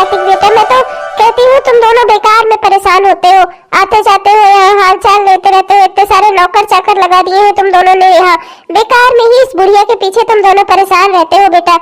कार्तिक बेटा, मैं तो कहती हूँ तुम दोनों बेकार में परेशान होते हो, आते जाते हो यहाँ हाल चाल लेते रहते हो, इतने सारे नौकर चाकर लगा दिए हैं तुम दोनों ने यहाँ, बेकार में ही इस बुढ़िया के पीछे तुम दोनों परेशान रहते हो बेटा।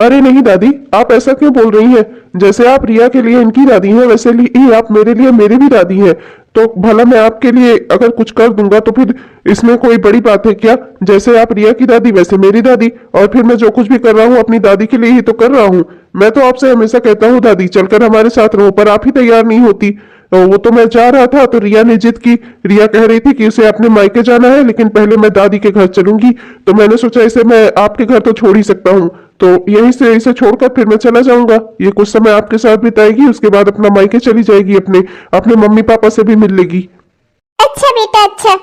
अरे नहीं दादी, आप ऐसा क्यों बोल रही हैं? जैसे आप रिया के लिए इनकी दादी हैं वैसे ही आप मेरे लिए मेरी भी दादी हैं। तो भला मैं आपके लिए अगर कुछ कर दूंगा तो फिर इसमें कोई बड़ी बात है क्या? जैसे आप रिया की दादी वैसे मेरी दादी, और फिर मैं जो कुछ भी कर रहा हूँ अपनी दादी के लिए ही तो कर रहा हूँ। मैं तो आपसे हमेशा कहता हूँ दादी चलकर हमारे साथ रहो, पर आप ही तैयार नहीं होती। वो तो मैं जा रहा था तो रिया ने जिद की। रिया कह रही थी कि उसे अपने मायके जाना है, लेकिन पहले मैं दादी के घर चलूंगी। तो मैंने सोचा इसे मैं आपके घर तो छोड़ ही सकता हूँ, तो यहीं से इसे छोड़कर फिर मैं चला जाऊंगा। ये कुछ समय आपके साथ बिताएगी, उसके बाद अपना मायके चली जाएगी, अपने अपने मम्मी पापा से भी मिल लेगी। अच्छा बेटा अच्छा।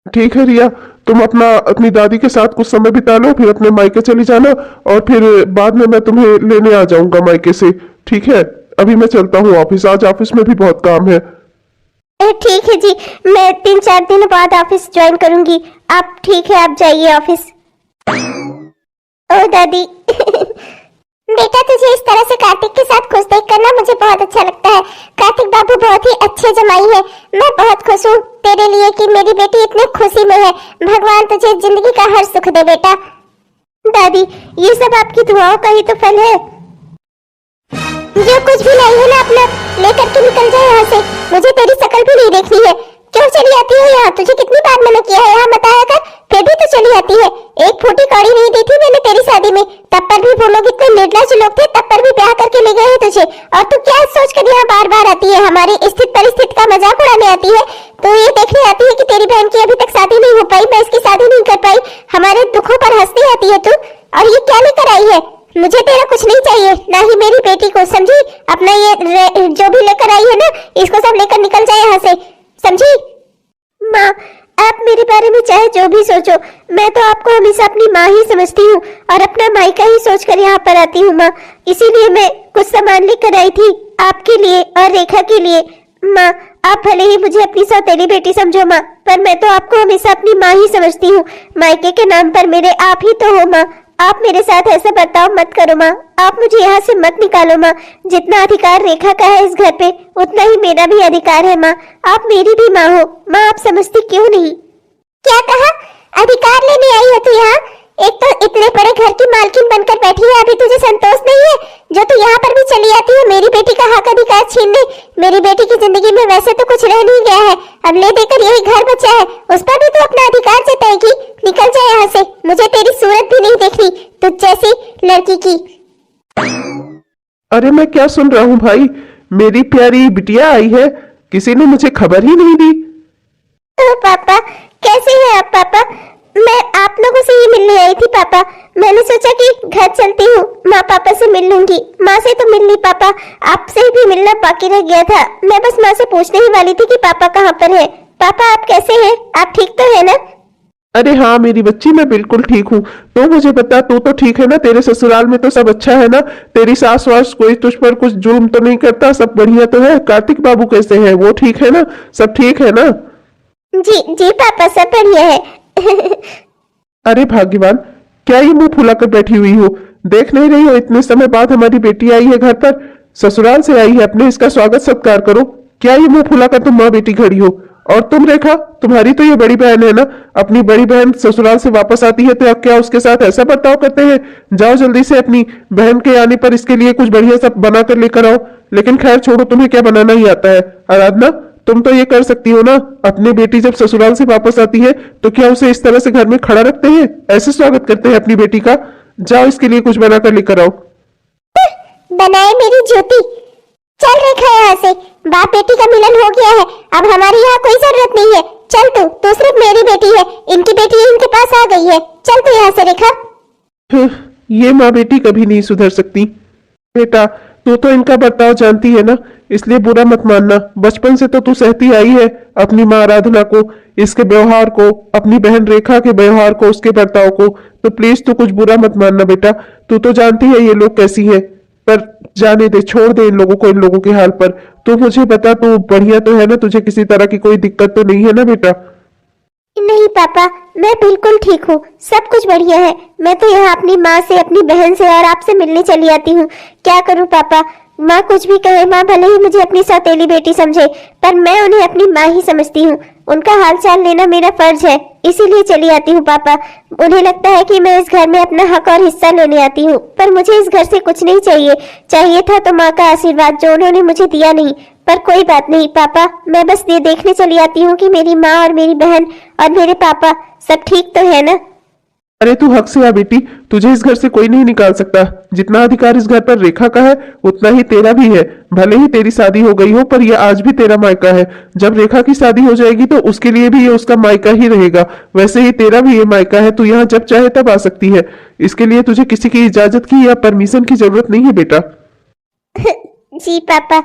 ठीक है रिया, तुम अपनी दादी के साथ कुछ समय बिता लो, फिर अपने मायके चली जाना, और फिर बाद में मैं तुम्हें लेने आ जाऊंगा मायके से। ठीक है, अभी मैं चलता हूँ ऑफिस, आज ऑफिस में भी बहुत काम है। ठीक है जी, मैं 3-4 दिन बाद ऑफिस ज्वाइन करूंगी। आप ठीक है, आप जाइए ऑफिस। ओ दादी बेटा तुझे इस तरह से कार्तिक के साथ खुश देख कर ना मुझे बहुत अच्छा लगता है। कार्तिक बाबू बहुत ही अच्छे जमाई है, मैं बहुत खुश हूँ तेरे लिए कि मेरी बेटी इतने खुशी में है। भगवान तुझे जिंदगी का हर सुख दे बेटा। दादी ये सब आपकी दुआओं का ही तो फल है। जो कुछ भी नहीं है ना अपना लेकर के निकल जाए यहाँ से, मुझे तेरी शक्ल भी नहीं देखनी है। क्यों चली आती है यहाँ? तुझे कितनी बार मना किया है यहाँ मत आया कर, फिर भी तो चली आती है। एक फूटी कौड़ी नहीं दी थी मैंने तेरी शादी में, तब पर भी वो लोग इतने निर्लज लोग थे, तब पर भी ब्याह करके ले गए हैं तुझे, और तू क्या सोच कर यहाँ बार बार आती है? हमारी स्थिति परिस्थिति का मजाक उड़ाने आती है? तो ये देखने आती है कि तेरी बहन की अभी तक शादी नहीं हो पाई, मैं इसकी शादी नहीं कर पाई, हमारे दुखों पर हंसती आती है तू। और ये क्या लेकर आई है? मुझे तेरा कुछ नहीं चाहिए, ना ही मेरी बेटी को, समझी? अपना ये जो भी लेकर आई है ना, इसको सब लेकर निकल जाए यहाँ से, समझी? माँ आप मेरे बारे में चाहे जो भी सोचो, मैं तो आपको हमेशा अपनी माँ ही समझती हूँ और अपना मायका ही सोचकर यहाँ पर आती हूँ माँ। इसीलिए मैं कुछ सामान लेकर आई थी आपके लिए और रेखा के लिए। माँ आप भले ही मुझे अपनी सौतेली बेटी समझो माँ, पर मैं तो आपको हमेशा अपनी माँ ही समझती हूँ। मायके के नाम पर मेरे आप ही तो हो माँ। आप मेरे साथ ऐसा बर्ताव मत करो माँ, आप मुझे यहाँ से मत निकालो माँ। जितना अधिकार रेखा का है इस घर पे, उतना ही मेरा भी अधिकार है माँ। आप मेरी भी माँ हो माँ, आप समझती क्यों नहीं? क्या कहा? अधिकार लेने आई हो तू यहाँ? एक तो इतने बड़े घर की मालकिन बनकर बैठी है, अभी तुझे संतोष नहीं है जो तू यहाँ पर भी चली आती है मेरी बेटी का हक अधिकार छीनने? मेरी बेटी की जिंदगी में वैसे तो कुछ रह नहीं गया है, अब ले देकर यही घर बचा है, उस पर भी तू अपना अधिकार जताएगी? निकल जाए यहाँ से, मुझे तेरी सूरत भी नहीं देखनी तुझ जैसी लड़की की। अरे मैं क्या सुन रहा हूँ भाई, मेरी प्यारी बिटिया आई है, किसी ने मुझे खबर ही नहीं दी। पापा कैसे हैं आप? पापा मैं आप लोगों से ही मिलने आई थी पापा, मैंने सोचा कि घर चलती हूँ, माँ पापा से मिल लूंगी। माँ से तो मिल ली पापा, आपसे भी मिलना बाकी रह गया था। मैं बस माँ से पूछने ही वाली थी कि पापा कहाँ पर है। पापा आप कैसे हैं? आप ठीक तो है ना? अरे हाँ मेरी बच्ची, मैं बिल्कुल ठीक हूँ। तो मुझे बता, तू तो ठीक है ना? तेरे ससुराल में तो सब अच्छा है ना? तेरी सास वास कोई तुझ पर कुछ जुल्म तो नहीं करता? सब बढ़िया तो है? कार्तिक बाबू कैसे है, वो ठीक है ना? सब ठीक है ना? जी जी पापा सब बढ़िया है। अरे भाग्यवान, क्या ये मुंह फुलाकर बैठी हुई हो? देख नहीं रही हो इतने समय बाद हमारी बेटी आई है घर पर, ससुराल से आई है अपने, इसका स्वागत सत्कार करो। क्या ये मुंह फुलाकर तुम माँ बेटी खड़ी हो? और तुम रेखा, तुम्हारी तो ये बड़ी बहन है ना, अपनी बड़ी बहन ससुराल से वापस आती है तो अब क्या उसके साथ ऐसा बर्ताव करते हैं? जाओ जल्दी से अपनी बहन के आने पर इसके लिए कुछ बढ़िया सा बनाकर लेकर आओ। लेकिन खैर छोड़ो, तुम्हें क्या बनाना ही आता है? आराधना तुम तो ये कर सकती हो ना, अपनी बेटी जब ससुराल से वापस आती है तो क्या उसे इस तरह से घर में खड़ा रखते हैं? ऐसे स्वागत करते हैं अपनी बेटी का? जाओ इसके लिए कुछ बनाकर लेकर आओ। बनाए मेरी ज्योति, चल रेखा यहाँ से, बाप बेटी का मिलन हो गया है, अब हमारी यहाँ कोई जरूरत नहीं है। चल तू सिर्फ मेरी बेटी है, इनकी बेटी इनके पास आ गई है, चल तू यहाँ से रेखा। ये माँ बेटी कभी नहीं सुधर सकती। बेटा तू तो इनका बर्ताव जानती है ना, इसलिए बुरा मत मानना। बचपन से तो तू सहती आई है अपनी माँ आराधना को, इसके व्यवहार को, अपनी बहन रेखा के व्यवहार को, उसके बर्ताव को, तो प्लीज तू कुछ बुरा मत मानना बेटा। तू तो जानती है ये लोग कैसी है, पर जाने दे, छोड़ दे इन लोगों को, इन लोगों के हाल पर। तू मुझे बता, तू बढ़िया तो है ना? तुझे किसी तरह की कोई दिक्कत तो नहीं है ना बेटा? नहीं पापा मैं बिल्कुल ठीक हूँ, सब कुछ बढ़िया है। मैं तो यहाँ अपनी माँ से, अपनी बहन से और आपसे मिलने चली आती हूँ। क्या करूँ पापा, माँ कुछ भी कहे, माँ भले ही मुझे अपनी सौतेली बेटी समझे, पर मैं उन्हें अपनी माँ ही समझती हूँ। उनका हालचाल लेना मेरा फर्ज है, इसीलिए चली आती हूँ पापा। उन्हें लगता है कि मैं इस घर में अपना हक और हिस्सा लेने आती हूँ, पर मुझे इस घर से कुछ नहीं चाहिए। चाहिए था तो माँ का आशीर्वाद, जो उन्होंने मुझे दिया नहीं। पर कोई बात नहीं पापा, मैं बस ये देखने चली आती हूँ कि मेरी माँ और मेरी बहन और मेरे पापा सब ठीक तो है ना। अरे तू हक से आ बेटी, तुझे इस घर से कोई नहीं निकाल सकता। जितना अधिकार इस घर पर रेखा का है उतना ही तेरा भी है। भले ही तेरी शादी हो गई हो, पर यह आज भी तेरा मायका है। जब रेखा की शादी हो जाएगी तो उसके लिए भी ये उसका मायका ही रहेगा। वैसे ही तेरा भी ये मायका है, तू यहाँ जब चाहे तब आ सकती है। इसके लिए तुझे किसी की इजाजत की या परमिशन की जरूरत नहीं है बेटा। जी पापा।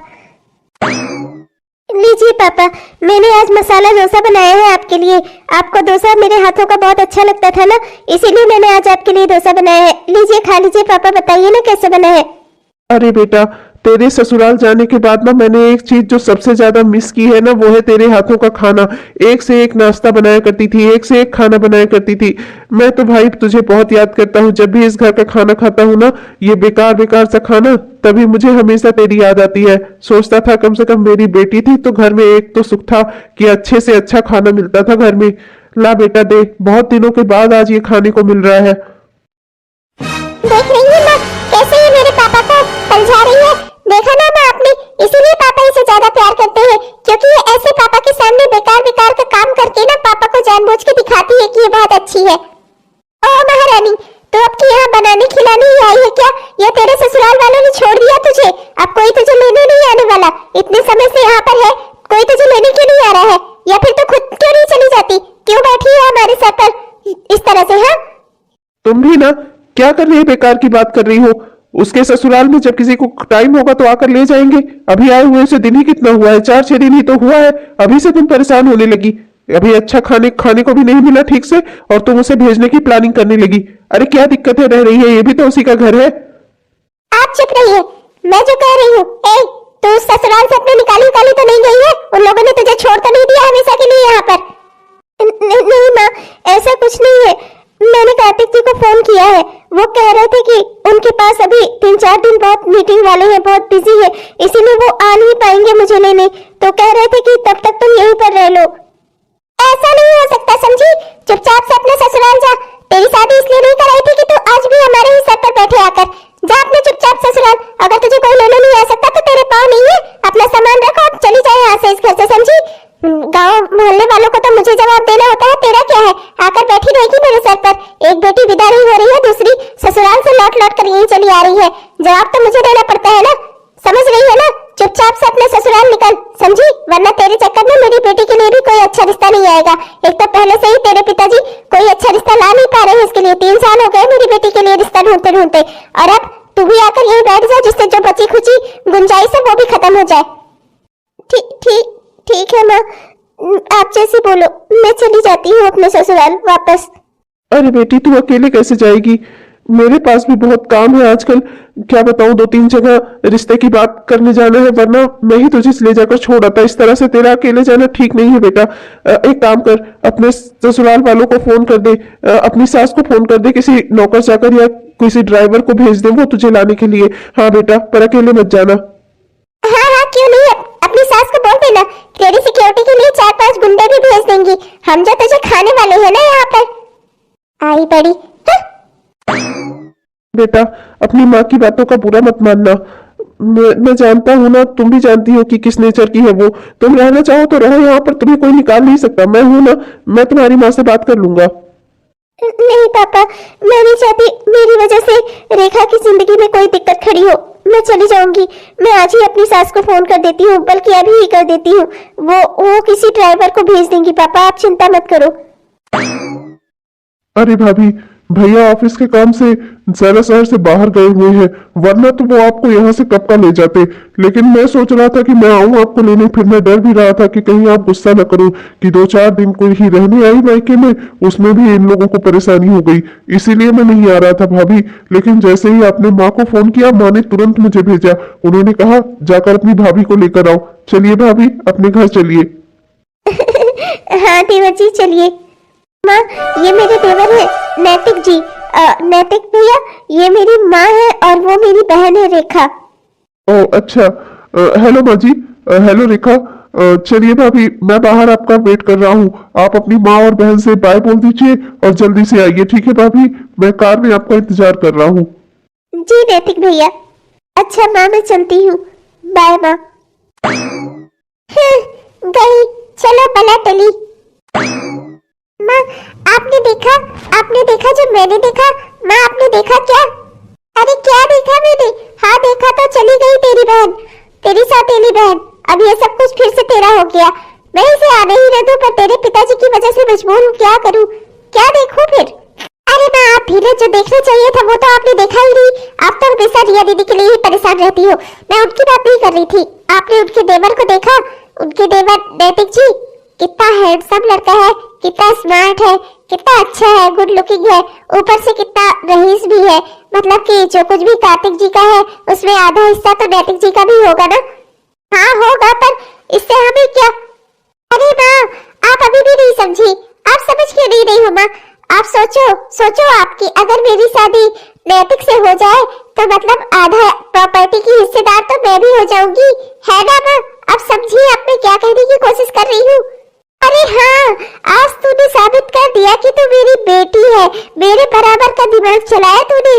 लीजिए पापा, मैंने आज मसाला डोसा बनाया है आपके लिए। आपको डोसा मेरे हाथों का बहुत अच्छा लगता था ना, इसीलिए मैंने आज आपके लिए डोसा बनाया है। लीजिए खा लीजिए पापा, बताइए ना कैसे बना है। अरे बेटा, तेरे ससुराल जाने के बाद ना मैंने एक चीज जो सबसे ज्यादा मिस की है ना, वो है तेरे हाथों का खाना। एक से एक नाश्ता बनाया करती थी, एक से एक खाना बनाया करती थी। मैं तो भाई तुझे बहुत याद करता हूँ। जब भी इस घर का खाना खाता हूँ ना, ये बेकार बेकार सा खाना, तभी मुझे हमेशा तेरी याद आती है। सोचता था कम से कम मेरी बेटी थी तो घर में एक तो सुख था कि अच्छे से अच्छा खाना मिलता था घर में। ला बेटा दे, बहुत दिनों के बाद आज ये खाने को मिल रहा है। देख रही है ना कैसे ये मेरे पापा को समझा रही है। देखा ना माँ आपने, इसीलिए पापा इसे ज्यादा प्यार करते हैं, क्योंकि ये ऐसे पापा के सामने बेकार बेकार का काम करके ना पापा को जानबूझ के दिखाती है कि ये बहुत अच्छी है। ओ महारानी, तो अब की यहाँ बनाने खिलाने ही आई है क्या? या तेरे ससुराल वालों ने छोड़ दिया तुझे? अब कोई तुझे लेने नहीं आने वाला? इतने समय से यहाँ पर है, कोई तुझे लेने क्यों नहीं आ रहा है? या फिर तो खुद क्यों नहीं चली जाती? क्यों बैठी है हमारे सर पर इस तरह से? हाँ, तुम भी ना क्या कर रही है, बेकार की बात कर रही हो। उसके ससुराल में जब किसी को टाइम होगा तो आकर ले जाएंगे। अभी आए हुए उसे दिन ही कितना हुआ है, 4-6 दिन ही तो हुआ है। अभी से तुम परेशान होने लगी। अभी अच्छा खाने खाने को भी नहीं मिला ठीक से, और तुम उसे भेजने की प्लानिंग करने लगी। अरे क्या दिक्कतें रह रही है, ये भी तो उसी का घर है। आप चुप रहिए, मैं जो कह रही हूँ। ए, तू उस ससुराल से अपने निकाली उकाली तो नहीं गई है? उन लोगों ने तुझे छोड़ तो नहीं दिया हमेशा के लिए यहाँ पर? नहीं माँ, ऐसा कुछ नहीं है। मैंने कार्तिक जी को फोन किया है, वो कह रहे थे कि उनके पास अभी 3-4 दिन बहुत मीटिंग वाले हैं, बहुत बिजी है, इसीलिए वो आ नहीं पाएंगे मुझे लेने। तो कह रहे थे कि तब तक तुम यहीं पर रह लो। ऐसा नहीं हो सकता, समझी? चुपचाप से अपने ससुराल जा। तेरी शादी इसलिए नहीं कराई थी कि तू आज भी हमारे ही सर पर बैठे आकर। जा अपने चुपचाप ससुराल। अगर तुझे कोई लेने नहीं आ सकता तो तेरे पाँव नहीं है। अपना सामान रखो और चली जाए यहाँ से, इस घर से, समझी? गांव मोहल्ले वालों को तो मुझे जवाब देना होता है, तेरा क्या है? आकर बैठी रहेगी मेरे सर पर। एक बेटी विदा नहीं हो रही है, दूसरी ससुराल से लौट लौट कर यहीं चली आ रही है। जवाब तो मुझे देना पड़ता है ना, समझ रही है ना? चुपचाप से अपने ससुराल निकल, समझी? वरना तेरे चक्कर में मेरी बेटी के लिए भी कोई अच्छा रिश्ता नहीं आएगा। एक तो पहले से ही तेरे पिताजी कोई अच्छा रिश्ता ला नहीं पा रहे हैं, इसके लिए 3 साल हो गए मेरी बेटी के लिए रिश्ता ढूंढते ढूंढते, और अब तू भी आकर यहीं बैठ जा, जिससे जो बची खुची गुंजाइश है वो भी खत्म हो जाए। ठीक ठीक ठीक है माँ, आप जैसे बोलो, मैं चली जाती हूँ अपने ससुराल वापस। अरे बेटी तू अकेले कैसे जाएगी? मेरे पास भी बहुत काम है आजकल। क्या बताऊं, 2-3 जगह रिश्ते की बात करने जाना है, वरना मैं ही तुझे ले जाकर छोड़ आता। इस तरह से तेरा अकेले जाना ठीक नहीं है बेटा। एक काम कर, अपने ससुराल वालों को फोन कर दे, अपनी सास को फोन कर दे, किसी नौकर चाकर या किसी ड्राइवर को भेज दे वो तुझे लाने के लिए। हाँ बेटा, पर अकेले मत जाना। हाँ हाँ, क्यों नहीं, अपनी सास को बोल देना, तेरी सिक्योरिटी के लिए 4-5 गुंडे भी भेज देंगी। हम जो तुझे खाने वाले हैं ना यहाँ पर। आई बड़ी। बेटा अपनी माँ की बातों का बुरा मत मानना। मैं जानता हूँ ना, तुम भी जानती हो कि किस नेचर की है वो। तुम रहना चाहो तो रहो यहाँ पर, तुम्हें कोई निकाल नहीं सकता। मैं हूं ना, मैं तुम्हारी माँ से बात कर लूंगा। नहीं पापा, मैं नहीं चाहती मेरी वजह से रेखा की जिंदगी में कोई दिक्कत खड़ी हो। मैं चली जाऊंगी। मैं आज ही अपनी सास को फोन कर देती हूँ, बल्कि अभी ही कर देती हूँ। वो किसी ड्राइवर को भेज देंगी पापा, आप चिंता मत करो। अरे भाभी, भैया ऑफिस के काम से जरा शहर से बाहर गए हुए हैं, वरना तो वो आपको यहाँ से कब का ले जाते। लेकिन मैं सोच रहा था कि मैं आऊं आपको लेने। फिर मैं डर भी रहा था कि कहीं आप गुस्सा न करो कि 2-4 दिन कोई ही रहने आई मायके में, उसमें भी इन लोगों को परेशानी हो गई, इसीलिए मैं नहीं आ रहा था भाभी। लेकिन जैसे ही आपने माँ को फोन किया, माँ ने तुरंत मुझे भेजा। उन्होंने कहा जाकर अपनी भाभी को लेकर आओ। चलिए भाभी, अपने घर चलिए। हाँ देवर जी चलिए। माँ, ये मेरे देवर है नैतिक जी। नैतिक भैया, ये मेरी माँ है और वो मेरी बहन है रेखा। ओ अच्छा। हेलो माँ जी। हेलो रेखा। चलिए भाभी, मैं बाहर आपका वेट कर रहा हूँ। आप अपनी माँ और बहन से बाय बोल दीजिए और जल्दी से आइए, ठीक है भाभी? मैं कार में आपका इंतजार कर रहा हूँ। जी नैतिक भैया। अच्छा माँ, मैं चलती हूँ। बाय माँ। गई। चलो बला टली। माँ, आपने देखा? आपने देखा जो मैंने देखा? माँ, आपने देखा क्या? अरे क्या देखा मैंने? हाँ देखा तो चली गई तेरी बहन, तेरी सौतेली बहन। अब ये सब कुछ फिर से तेरा हो गया। मैं इसे आने ही न दूं, पर तेरे पिताजी की वजह से मजबूर हूँ। क्या करूँ? क्या देखूं फिर? अरे माँ, आप धीरे, जो देखना चाहिए था वो तो आपने देखा ही नहीं। आप तो हमेशा रिया दीदी के लिए ही परेशान रहती हो। मैं उनकी बात नहीं कर रही थी। आपने उनके देवर को देखा? उनके देवर नैतिक जी, कितना हैंडसम लड़का है, कितना स्मार्ट है, कितना अच्छा है, गुड लुकिंग है, ऊपर से कितना रईस भी है। मतलब कि जो कुछ भी कार्तिक जी का है उसमें आधा हिस्सा तो नैतिक जी का भी होगा ना? हाँ होगा, पर इससे हमें क्या? अरे माँ, आप अभी भी नहीं समझी। आप समझ क्यों नहीं रही हो माँ? आप सोचो, सोचो आपकी अगर मेरी शादी नैतिक से हो जाए तो मतलब आधा प्रॉपर्टी की हिस्सेदार तो मैं भी हो जाऊंगी, है ना माँ? अब समझिए आप मैं क्या कहने की कोशिश कर रही हूँ। अरे हाँ, आज तूने साबित कर दिया कि तू मेरी बेटी है। मेरे बराबर का दिमाग चलाया तूने।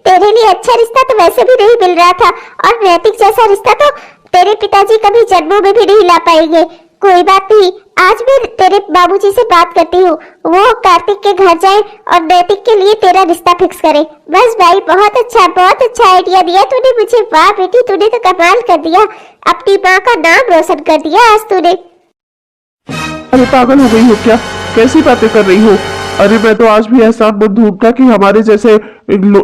तेरे लिए अच्छा रिश्ता तो वैसे भी नहीं मिल रहा था, और नैतिक जैसा रिश्ता तो तेरे पिताजी कभी जन्मों में भी नहीं ला पाएंगे। कोई बात नहीं, आज मैं तेरे बाबूजी से बात करती हूँ, वो कार्तिक के घर जाए और नैतिक के लिए तेरा रिश्ता फिक्स करे। बस भाई, बहुत अच्छा आइडिया दिया तूने मुझे। वाह बेटी, तूने तो कमाल कर दिया। अपनी माँ का नाम रोशन कर दिया आज तूने। अरे पागल हो गई हो क्या? कैसी बातें कर रही हो? अरे मैं तो आज भी एहसान मंद हूँ उनका कि हमारे जैसे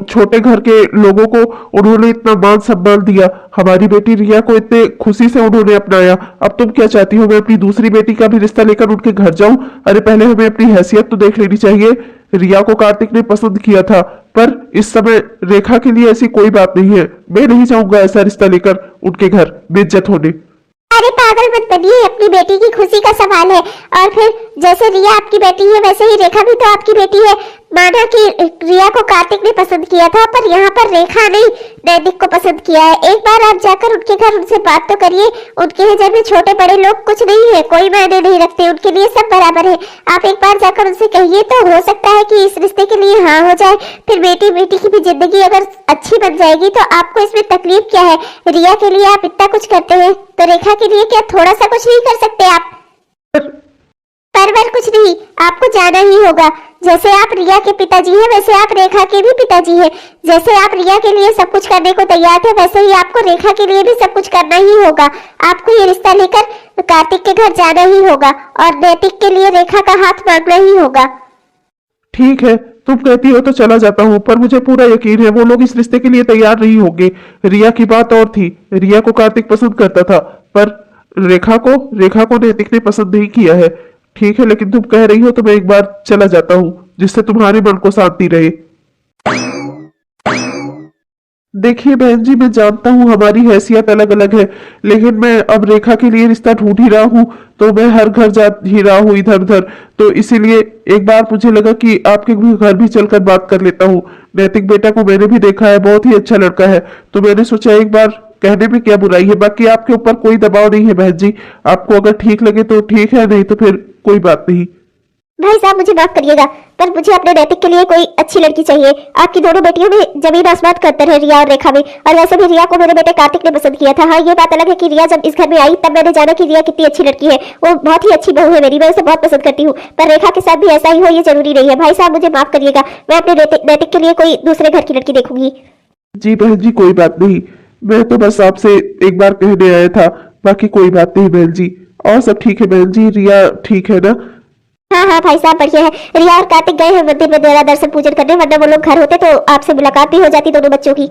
छोटे घर के लोगों को उन्होंने इतना मान सम्मान दिया। हमारी बेटी रिया को इतने खुशी से उन्होंने अपनाया। अब तुम क्या चाहती हो, मैं अपनी दूसरी बेटी का भी रिश्ता लेकर उनके घर जाऊं? अरे पहले हमें अपनी हैसियत तो देख लेनी चाहिए। रिया को कार्तिक ने पसंद किया था, पर इस समय रेखा के लिए ऐसी कोई बात नहीं है। मैं नहीं जाऊंगा ऐसा रिश्ता लेकर उनके घर बेइज्जत होने। अरे पागल मत बनिए, अपनी बेटी की खुशी का सवाल है। और फिर जैसे रिया आपकी बेटी है वैसे ही रेखा भी तो आपकी बेटी है। माना कि रिया को कार्तिक ने पसंद किया था, पर यहाँ पर रेखा ने नैतिक को पसंद किया है। एक बार आप जाकर उनके घर उनसे बात तो करिए। उनके घर में छोटे बड़े लोग कुछ नहीं है, कोई मायने नहीं रखते, उनके लिए सब बराबर है। आप एक बार जाकर उनसे कहिए तो हो सकता है कि इस रिश्ते के लिए हाँ हो जाए। फिर बेटी बेटी की भी जिंदगी अगर अच्छी बन जाएगी तो आपको इसमें तकलीफ क्या है? रिया के लिए आप इतना कुछ करते हैं तो रेखा के लिए क्या थोड़ा सा कुछ नहीं कर सकते आप? परवर कुछ नहीं, आपको जाना ही होगा। जैसे आप रिया के पिताजी हैं वैसे आप रेखा के भी पिताजी हैं। जैसे आप रिया के लिए सब कुछ करने को तैयार थे वैसे ही आपको रेखा के लिए भी सब कुछ करना ही होगा। आपको ये रिश्ता लेकर कार्तिक के घर जाना ही होगा और नैतिक के लिए रेखा का हाथ मांगना ही होगा। ठीक है, तुम कहती हो तो चला जाता हूँ, पर मुझे पूरा यकीन है वो लोग इस रिश्ते के लिए तैयार नहीं होंगे। रिया की बात और थी, रिया को कार्तिक पसंद करता था, पर रेखा को नैतिक ने पसंद नहीं किया है। ठीक है, लेकिन तुम कह रही हो तो मैं एक बार चला जाता हूँ, जिससे तुम्हारे मन को शांति रहे। देखिए बहन जी, मैं जानता हूँ हमारी हैसियत अलग अलग है, लेकिन मैं अब रेखा के लिए रिश्ता ढूंढ ही रहा हूँ, तो मैं हर घर जा ही रहा हूँ इधर उधर। तो इसीलिए एक बार मुझे लगा कि आपके भी घर भी चलकर बात कर लेता हूँ। नैतिक बेटा को मैंने भी देखा है, बहुत ही अच्छा लड़का है, तो मैंने सोचा एक बार कहने में क्या बुराई है। बाकी आपके ऊपर कोई दबाव नहीं है बहन जी, आपको अगर ठीक लगे तो ठीक है, नहीं तो फिर कोई बात नहीं। भाई साहब मुझे माफ करिएगा, पर मुझे अपने नैतिक के लिए कोई अच्छी लड़की चाहिए। आपकी दोनों बेटियों में जमीन आसमान का अंतर है, रिया और रेखा में। और वैसे भी रिया को मेरे बेटे कार्तिक ने पसंद किया था। हाँ ये बात अलग है कि रिया जब इस घर में आई तब मैंने जाना कि रिया कितनी अच्छी लड़की है। वो बहुत ही अच्छी बहू है मेरी, मैं उसे बहुत पसंद करती हूँ। पर रेखा के साथ भी ऐसा ही हो ये जरूरी नहीं है। भाई साहब मुझे माफ करिएगा, मैं अपने नैतिक के लिए कोई दूसरे घर की लड़की देखूंगी। जी बहन जी, कोई बात नहीं, मैं तो बस आपसे एक बार कहने आया था, बाकी कोई बात नहीं बहन जी। और सब ठीक है बहन जी, रिया ठीक है ना? हाँ हाँ भाई साहब बढ़िया है। रिया और कार्तिक गए हैं मंदिर में मेरा दर्शन पूजन करने, वरना वो लोग घर होते तो आपसे मुलाकात भी हो जाती दोनों बच्चों की।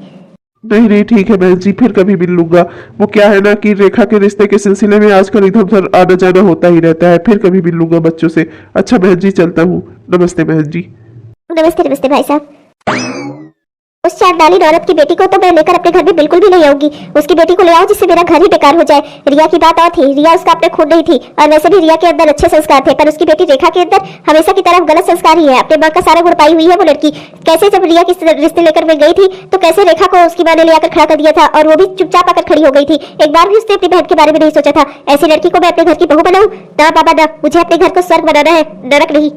नहीं नहीं ठीक है बहन जी, फिर कभी मिल लूंगा। वो क्या है ना कि रेखा के रिश्ते के सिलसिले में आजकल इधर उधर आना जाना होता ही रहता है, फिर कभी मिल लूंगा बच्चों से। अच्छा बहन जी, चलता हूँ। नमस्ते बहन जी। नमस्ते नमस्ते भाई साहब। उस चांडाली औरत की बेटी को तो मैं लेकर अपने घर में बिल्कुल भी नहीं आऊंगी। उसकी बेटी को ले आओ जिससे मेरा घर ही बेकार हो जाए। रिया की बात और थी, रिया उसका अपने खून नहीं थी, और वैसे भी रिया के अंदर अच्छे संस्कार थे, पर उसकी बेटी रेखा के अंदर हमेशा की तरफ गलत संस्कार ही है। अपने माँ का सारा गुण पाई हुई है वो लड़की। कैसे जब रिया की रिश्ते लेकर मैं गई थी तो कैसे रेखा को उसकी माँ ने ले आकर खड़ा कर दिया था, और वो भी चुपचाप आकर खड़ी हो गई थी। एक बार भी उसने अपनी बहन के बारे में नहीं सोचा था। ऐसी लड़की को मैं अपने घर की बहू बनाऊं? ना बाबा ना, मुझे अपने घर को स्वर्ग बनाना है, नरक नहीं।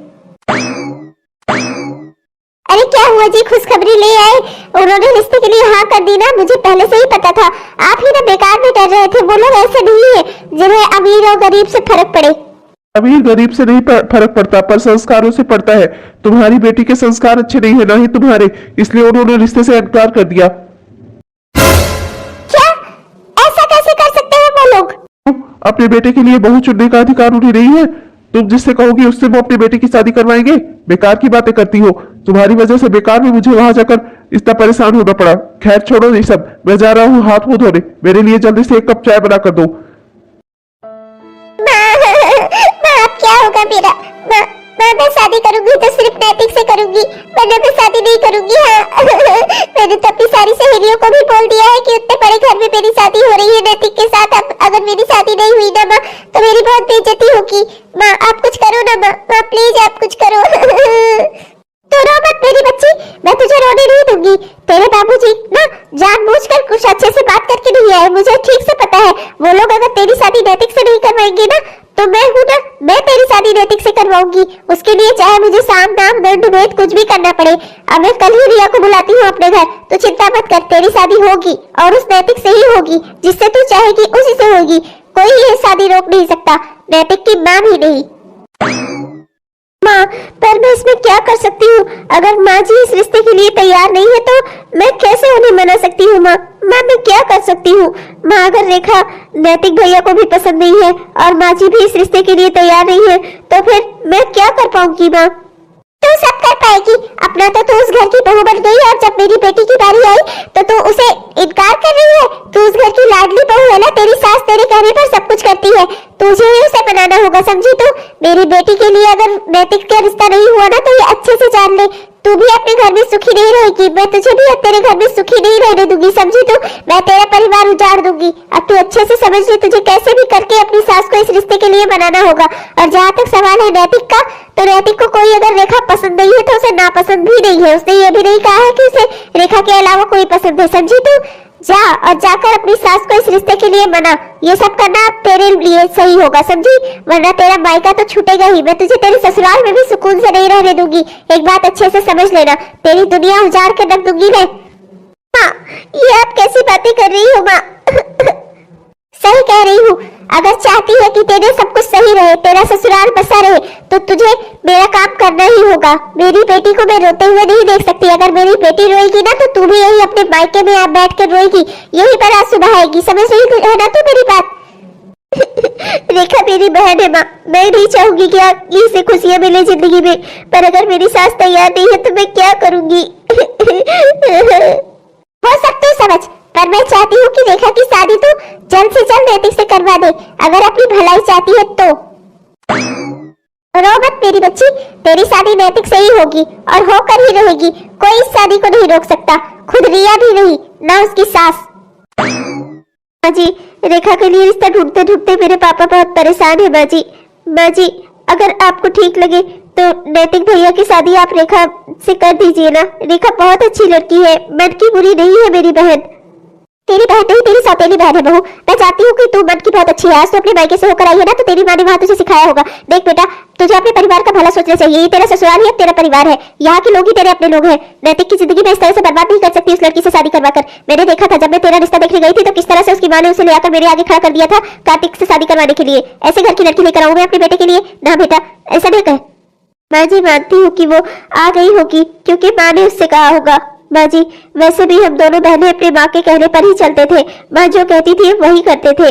अरे क्या हुआ जी, खुशखबरी ले आए? उन्होंने रिश्ते के लिए हाँ कर दी ना? मुझे पहले से ही पता था। आप ही ना बेकार में डर रहे थे। वो लोग ऐसे नहीं है जिन्हें अमीर और गरीब से फर्क पड़े। अमीर गरीब से नहीं फर्क पड़ता, पर संस्कारों से पड़ता है। तुम्हारी बेटी के संस्कार अच्छे नहीं है, ना ही तुम्हारे, इसलिए उन्होंने रिश्ते से इनकार कर दिया। क्या? ऐसा कैसे कर सकते हैं वो लोग? अपने बेटे के लिए बहू चुनने का अधिकार उन्हें नहीं है? तुम जिससे कहोगी उससे वो अपनी बेटी की शादी करवाएंगे? बेकार की बातें करती हो। तुम्हारी वजह से बेकार में मुझे वहां जाकर इतना परेशान होना पड़ा। खैर छोड़ो ये सब, मैं जा रहा हूँ हाथ मुंह धोने। मेरे लिए जल्दी से एक कप चाय बना कर दो। अब क्या होगा मेरा? मैं शादी करूंगी तो सिर्फ नैतिक से करूंगी, वरना मैं शादी नहीं करूंगी। हाँ मैंने तो अपनी सारी सहेलियों को भी बोल दिया है कि उतने बड़े घर में मेरी शादी हो रही है नैतिक के साथ। अब अगर मेरी शादी नहीं हुई ना माँ तो मेरी बहुत बेइज्जती होगी। माँ आप कुछ करो ना, माँ प्लीज आप कुछ करो। तो रो मत मेरी बच्ची, मैं तुझे रोने नहीं दूंगी। तेरे बाबूजी ना जानबूझकर कुछ अच्छे से बात करके नहीं आए, मुझे ठीक से पता है। वो लोग अगर तेरी शादी नैतिक से नहीं करवाएंगे ना तो मैं हूँ ना, मैं तेरी शादी नैतिक से करवाऊंगी। उसके लिए चाहे मुझे साम दाम दंड भेद कुछ भी करना पड़े। अब मैं कल ही रिया को बुलाती हूँ अपने घर, तो चिंता मत कर, तेरी शादी होगी और उस नैतिक से ही होगी। जिससे तू चाहेगी उसी से होगी। कोई ये शादी रोक नहीं सकता, नैतिक की माँ भी नहीं। माँ पर मैं इसमें क्या कर सकती हूँ? अगर माँ जी इस रिश्ते के लिए तैयार नहीं है तो मैं कैसे उन्हें मना सकती हूँ? माँ मैं क्या कर सकती हूँ? माँ अगर रेखा नैतिक भैया को भी पसंद नहीं है और माँ जी भी इस रिश्ते के लिए तैयार नहीं है तो फिर मैं क्या कर पाऊंगी? माँ तू सब कर पाएगी। अपना तो तू उस घर की बहू बन गई, और जब मेरी बेटी की बारी आई तो तू उसे इनकार कर रही है। तू उस घर की लाडली बहू है ना, तेरी सास तेरे कहने पर सब कुछ करती है। तुझे ही उसे बनाना होगा, समझी तू? मेरी बेटी के लिए अगर नैतिक का रिश्ता नहीं हुआ ना तो ये अच्छे से जान ले, तू भी अपने घर में सुखी नहीं रहेगी। मैं तुझे भी तेरे घर में सुखी नहीं रहने दूंगी, समझी तू? मैं तेरा परिवार उजाड़ दूंगी। अब तू अच्छे से समझ ले, तुझे कैसे भी करके अपनी सास को इस रिश्ते के लिए बनाना होगा। और जहाँ तक सवाल है नैतिक का, तो नैतिक को कोई अगर रेखा पसंद नहीं है तो उसे नापसंद भी नहीं है। उसने ये भी नहीं कहा है कि उसे रेखा के अलावा कोई पसंद है, समझी तू? जा और जाकर अपनी सास को इस रिश्ते के लिए मना। ये सब करना तेरे लिए सही होगा, समझी? वरना तेरा मायका तो छूटेगा ही। मैं तुझे तेरे ससुराल में भी सुकून से नहीं रहने दूंगी। एक बात अच्छे से समझ लेना, तेरी दुनिया उजाड़ के रख दूंगी मैं। माँ ये आप कैसी बातें कर रही हो? माँ सही कह रही हूँ। अगर चाहती है कि तेरे सब कुछ सही रहे, तेरा ससुराल बसा रहे, तो तुझे मेरा काम करना ही होगा। मेरी बेटी को मैं रोते हुए नहीं देख सकती। अगर मेरी बेटी रोएगी ना तो तू भी यही अपने मायके में आप बैठ कर रोएगी, यही पर आज सुबह आएगी। समझ रही है ना तू मेरी बात? रेखा मेरी बहन है माँ, मैं नहीं चाहूंगी कि इसे खुशियां मिले जिंदगी में, पर अगर मेरी सास तैयार नहीं है तो मैं क्या करूंगी? हो सकती समझ, पर मैं चाहती हूँ कि रेखा की शादी तो जल्द से जल्द नैतिक से करवा दे, अगर अपनी भलाई चाहती है तो। रो मत मेरी बच्ची, तेरी शादी नैतिक से ही होगी और होकर ही रहेगी। कोई इस शादी को नहीं रोक सकता, खुद रिया भी नहीं, ना उसकी सास। बाजी रेखा के लिए रिश्ता ढूंढते ढूंढते मेरे पापा बहुत परेशान है। बाजी बाजी अगर आपको ठीक लगे तो नैतिक भैया की शादी आप रेखा से कर दीजिए ना। रेखा बहुत अच्छी लड़की है, मन की बुरी नहीं है मेरी बहन। तेरी बहन नहीं, तेरी सौतेली बहन है बहू। मैं चाहती हूँ कि तू मन की बहुत अच्छी है। आज तो अपने मायके से होकर आई है ना, तो तेरी माँ ने वहाँ तुझे सिखाया होगा। देख बेटा, तुझे अपने परिवार का भला सोचना चाहिए। ये तेरा ससुराल है, तेरा परिवार है, यहाँ के लोग ही तेरे अपने लोग हैं। नैतिक की जिंदगी में इस तरह से बर्बाद नहीं कर सकती उस लड़की से शादी करवाकर। मैंने देखा था जब मैं तेरा रिश्ता देखने गई थी तो किस तरह से उसकी माँ ने उसे ले आकर मेरे आगे खड़ा कर दिया था कार्तिक से शादी करवाने के लिए। ऐसे घर की लड़की लेकर आऊँ मैं अपने बेटे के लिए? ना बेटा, ऐसा नहीं कहे। माँ जी मानती हूँ कि वो आ गई होगी क्योंकि माँ ने उससे कहा होगा। माँ जी वैसे भी हम दोनों बहनें अपनी माँ के कहने पर ही चलते थे। माँ जो कहती थी वही करते थे।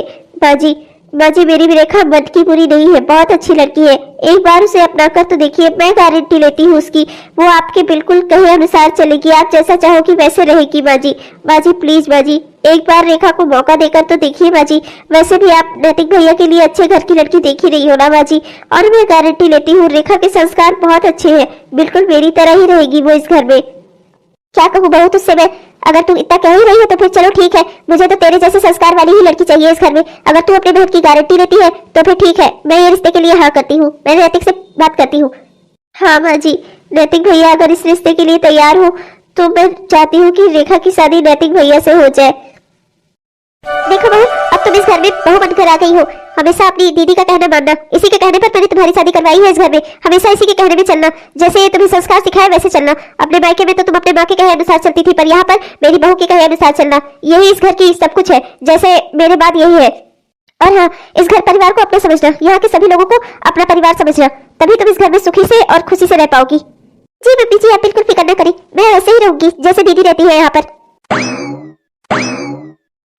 माँ जी मेरी भी रेखा मन की बुरी नहीं है, बहुत अच्छी लड़की है। एक बार उसे अपना कर तो देखिए, मैं गारंटी लेती हूँ उसकी, वो आपके बिल्कुल कहे अनुसार चलेगी। आप जैसा चाहोगी वैसे रहेगी। माँ जी प्लीज माँ जी, एक बार रेखा को मौका देकर तो देखिए माँ जी। वैसे भी आप नैतिक भैया के लिए अच्छे घर की लड़की देख ही रही हो ना माँ जी, और मैं गारंटी लेती हूँ रेखा के संस्कार बहुत अच्छे हैं, बिल्कुल मेरी तरह ही रहेगी वो इस घर में। क्या कहूँ बहू तुझसे मैं, अगर तू इतना कह ही रही है तो फिर चलो ठीक है, मुझे तो तेरे जैसे संस्कार वाली ही लड़की चाहिए इस घर में। अगर तू अपने बहन की गारंटी लेती है तो फिर ठीक है, मैं ये रिश्ते के लिए हाँ करती हूँ, मैं नैतिक से बात करती हूँ। हाँ माँ जी, नैतिक भैया अगर इस रिश्ते के लिए तैयार हो तो मैं चाहती हूँ कि रेखा की शादी नैतिक भैया से हो जाए। देखो बहू, अब तुम इस घर में बहू बनकर आ गई हो, हमेशा अपनी दीदी का कहना मानना, इसी के कहने पर मैंने तुम्हारी शादी करवाई है इस घर में, हमेशा इसी के कहने में चलना, जैसे तुम्हें संस्कार सिखाए वैसे चलना। अपने मायके में तो तुम अपने माँ के कहे अनुसार चलती थी, पर यहाँ पर मेरी बहू के कहे अनुसार चलना, यही इस घर की सब कुछ है, जैसे मेरे बात यही है। और हाँ, इस घर परिवार को अपना समझना, यहाँ के सभी लोगों को अपना परिवार समझना, तभी तुम इस घर में सुखी से और खुशी से रह पाओगी। जी मम्मी जी, आप बिल्कुल फिक्र न करें, मैं वैसे ही रहूंगी जैसे दीदी रहती है यहाँ पर।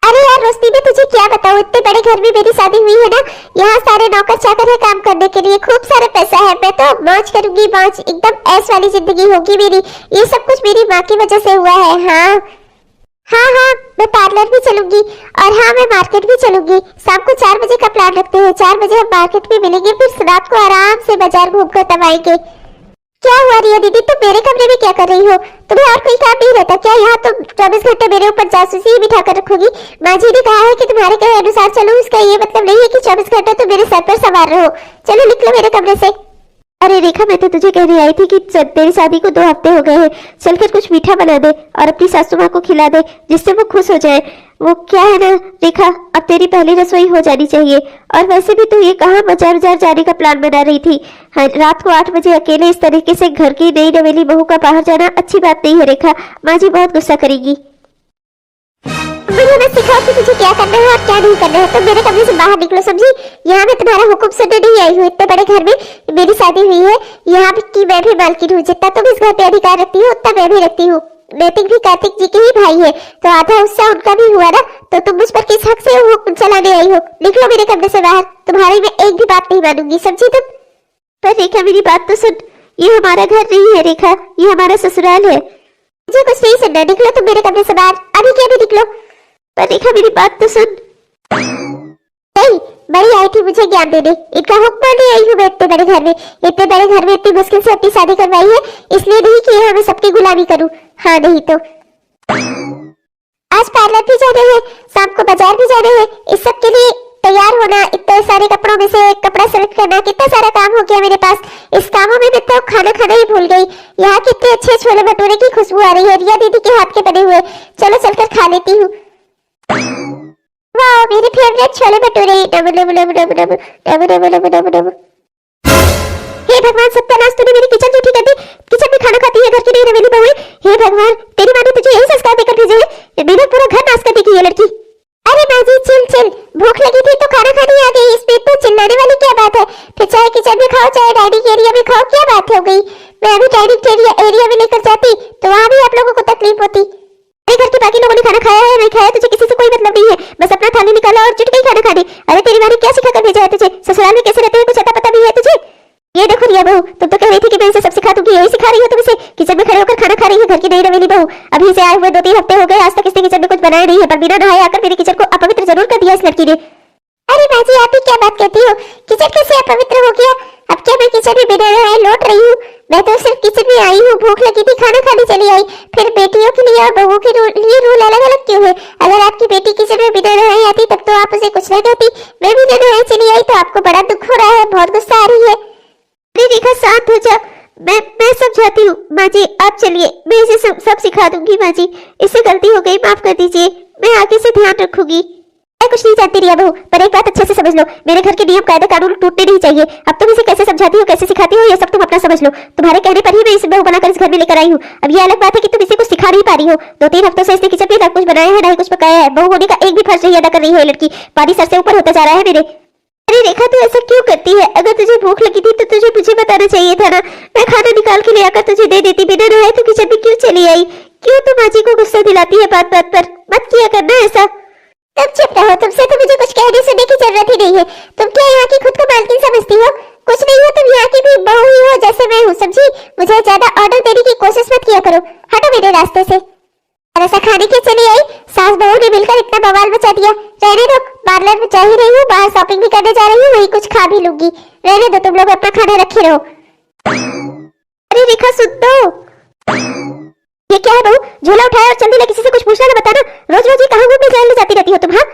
अरे यार रोशनी, मैं तुझे क्या बताऊं, इतने बड़े घर में मेरी शादी हुई है ना, यहाँ सारे नौकर चाकर है काम करने के लिए, खूब सारा पैसा है, मैं तो मौज करूंगी, मौज, एकदम ऐश वाली जिंदगी होगी मेरी। ये सब कुछ मेरी माँ की वजह से हुआ है। हाँ हाँ हाँ, मैं पार्लर भी चलूंगी और हाँ मैं मार्केट भी चलूंगी। शाम को 4 बजे का प्लान रखते हैं, 4 बजे हम मार्केट में मिलेंगे, फिर रात को आराम से बाजार घूमकर तब आएंगे। क्या हुआ रिया दीदी, तुम मेरे कमरे में क्या कर रही हो? तुम्हें और कोई काम नहीं रहता क्या? यहाँ तुम 24 घंटे मेरे ऊपर जासूसी ही बिठा कर रखोगी। माँ जी ने कहा है कि तुम्हारे कहे अनुसार चलो, इसका ये मतलब नहीं है कि 24 घंटे तुम मेरे सर पर सवार रहो। चलो निकलो मेरे कमरे से। अरे रेखा, मैं तो तुझे कहने आई थी कि तेरी शादी को 2 हफ्ते हो गए हैं, चलकर कुछ मीठा बना दे और अपनी सासू माँ को खिला दे, जिससे वो खुश हो जाए। वो क्या है ना रेखा, अब तेरी पहली रसोई हो जानी चाहिए। और वैसे भी तू ये कहाँ बाजार जाने का प्लान बना रही थी? हाँ, रात को 8 बजे अकेले इस तरीके से घर की नई नवेली बहू का बाहर जाना अच्छी बात नहीं है रेखा, माँ जी बहुत गुस्सा करेगी। मुझे बस सिखाओ कि मुझे क्या करना है और क्या नहीं करना है, तो मेरे कमरे से बाहर निकलो, समझी? यहाँ मैं तुम्हारा हुक्म सुनने नहीं आई हूँ, इतने बड़े घर में मेरी शादी हुई है, यहाँ की मैं भी मालकिन हूँ, जितना तुम इस घर पे अधिकार रखती हो उतना मैं भी रखती हूँ। नैतिक भी कार्तिक जी के ही भाई है, तो आधा हिस्सा उनका भी हुआ ना, तो तुम मुझ पर किस हक से हुक्म चलाने आई हो? निकलो मेरे कमरे से बाहर, तुम्हारी मैं एक भी बात नहीं मानूंगी, समझी तुम? पर रेखा मेरी बात तो सुन, ये हमारा घर नहीं है रेखा, ये हमारा ससुराल है। मुझे कुछ नहीं सुनना, निकलो तुम मेरे कमरे से बाहर, अभी क्या भी निकलो। पर रेखा मेरी बात तो सुन। नहीं, बड़ी आई थी मुझे ज्ञान देने, इनका हुक्म नहीं आई हूँ मैं इतने बड़े घर में, इतने बड़े घर में इतनी मुश्किल से अपनी शादी करवाई है, इसलिए नहीं कि यहाँ मैं सबकी गुलामी करूँ। हाँ नहीं तो आज पार्लर भी जाना है, शाम को बाजार भी जाना है, इस सब के लिए तैयार होना, इतने सारे कपड़ों में से एक कपड़ा सेलेक्ट करना, कितना सारा काम हो गया मेरे पास। इस कामों में मैं तो खाना खाना ही भूल गई। यहाँ कितने अच्छे छोले भटूरे की खुशबू आ रही है, रिया दीदी के हाथ के बने हुए, चलो चलकर खा लेती हूँ। वाह, मेरे favourite chole bhature, double double double double double double double double double. हे भगवान, सत्यानाश, तूने मेरी किचन क्यों कर दी? किचन में खाना खाती है, घर की नई नवेली बहू है। हे भगवान, तेरी माँ ने तुझे यही संस्कार देकर भेजे हैं, मेरा पूरा घर नाश कर देगी ये लड़की। अरे माँ जी चिल चिल, भूख लगी थी तो खाना खाने आ गई, इसमें तो चिल्लाने वाली क्या बात है? फिर चाहे किचन में खाओ चाहे डाइनिंग एरिया में खाओ, क्या बात हो गई? मैं अभी डाइनिंग एरिया में लेकर जाती तो वहाँ भी आप लोगों को तकलीफ होती। अरे घर के बाकी लोगों ने खाना खाया है नहीं खाया, तुझे किसी से कोई मतलब नहीं है, बस अपना थाली निकाला और चुट गई खाना खाने। अरे तेरी माँ ने क्या सिखा कर भेजा है तुझे? ससुराल में कैसे रहते हैं कुछ अता पता भी है तुझे? ये देखो रिया बहू, तुम तो कह रही थी कि मैं इसे सब सिखा दूंगी, यही सिखा रही हो तुम इसे? किचन में खड़े होकर खाना खा रही है घर की नई नवेली बहू। अभी से आए हुए 2-3 हफ्ते हो गए, आज तक इसने किचन में कुछ बनाया नहीं है, पर बिना नहाए आकर मेरे किचन को अपवित्र जरूर कर दिया इस लड़की ने। अरे माँ जी, आप ही क्या बात कहती हो? किचन कैसे अपवित्र हो गया? अब क्या मैं किचन में बिना नहाए लौट रही हूँ? मैं तो सिर्फ किचन में आई हूँ, भूख लगी थी, खाना खाने चली आई। फिर बेटियों के लिए और बहू के लिए रूल अलग अलग क्यों है? अगर आपकी बेटी किचन में बिना नहाए आती तब तो आप उसे कुछ नहीं कहती, मैं बिना नहाए चली आई तो आपको बड़ा दुख हो रहा है, बहुत गुस्सा आ रही है। अरे रेखा शांत हो जा, मैं समझाती हूँ माँ जी, आप चलिए, मैं इसे सब सिखा दूंगी माँ जी, इससे गलती हो गई, माफ कर दीजिए, मैं आगे से ध्यान रखूंगी। मैं कुछ नहीं जानती रिया बहू, पर एक बात अच्छे से समझ लो, मेरे घर के नियम कायदे कानून टूटने नहीं चाहिए। अब तुम इसे कैसे समझाती हो, कैसे सिखाती हो, ये सब तुम अपना समझ लो। तुम्हारे कहने पर ही मैं इसे बहू बनाकर इस घर में लेकर आई हूँ। अब ये अलग बात है कि तुम इसे कुछ सिखा नहीं पा रही हो। 2-3 हफ्तों से इसने किचन में ना कुछ बनाया है ना ही कुछ पकाया है, बहू होने का एक भी फर्ज नहीं अदा कर रही है लड़की, पानी सर से ऊपर होता जा रहा है मेरे। अरे रेखा, तू ऐसा क्यों करती है? अगर तुझे भूख लगी थी तो तुझे मुझे बताना चाहिए था ना, मैं खाना निकाल के ले आकर तुझे दे देती, बिना नहाए तू किचन में क्यों चली आई? क्यों तुम माँ जी को गुस्सा दिलाती है बात बात पर? मत किया करना ऐसा। तब चुप रहो, तुमसे तो मुझे कुछ कहने सुनने की जरूरत ही नहीं है। तुम क्या यहाँ की खुद को मालकिन समझती हो? कुछ नहीं हो, तुम यहाँ की भी बहू ही हो जैसे मैं हूँ, समझी? मुझे ज्यादा ऑर्डर देने की कोशिश मत किया करो, हटो मेरे रास्ते से। ऐसा खाने के चली आई, सास बहू ने मिलकर इतना बवाल मचा दिया। रहने दो, पार्लर में जा ही रही हूँ, बाहर शॉपिंग भी करने जा रही हूँ, वही कुछ खा भी लूंगी। रहने दो, तुम लोग अपना खाना रखे रहो। अरे रेखा सुन तो। ये क्या है बहू, झोला उठाया और चल दी, किसी से कुछ पूछना ना बताना। रोज रोज ये कहाँ घूमने जाने जाती रहती हो तुम? हाँ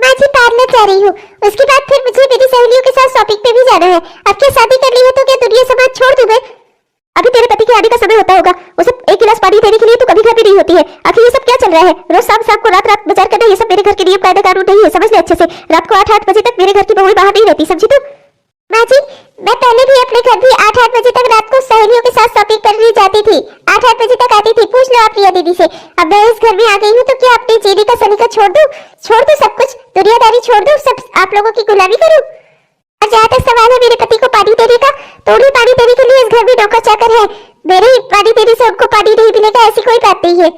माँ जी पार्लर जा रही हूँ, उसके बाद फिर मुझे मेरी सहेलियों के साथ शॉपिंग पे भी जाना है। अब क्या शादी कर ली है तो क्या दुनिया समाज छोड़ दूं मैं? अभी तेरे पति के आने का समय होता होगा, उसे एक गिलास पानी देने के लिए तो कभी घर भी नहीं होती है। आखिर ये सब क्या चल रहा है? रोज शाम शाम को रात रात बाजार करना, ये सब मेरे घर के नियम कायदे कानून नहीं है, समझ ले अच्छे से। रात को 8-8 बजे तक मेरे घर की बहू बाहर नहीं रहती, समझी तू? माँ जी मैं पहले भी अपने घर भी 8-8 बजे तक रात को सहेलियों के साथ शॉपिंग करने जाती थी, 8-8 बजे तक आती थी, पूछ लो आप रिया दीदी से। अब मैं इस घर में आ गई हूँ तो क्या अपनी जीने का सलीका छोड़ दूं सब कुछ, दुनियादारी छोड़ दूं, सब आप लोगों की गुलामी करूं? और जहाँ तक सवाल है मेरे पति को पानी देने का, तो उन्हें पानी देने के लिए इस घर में नौकर चाकर है, मेरे ही पानी देने से उनको पानी नहीं मिलेगा, ऐसी कोई बात नहीं है।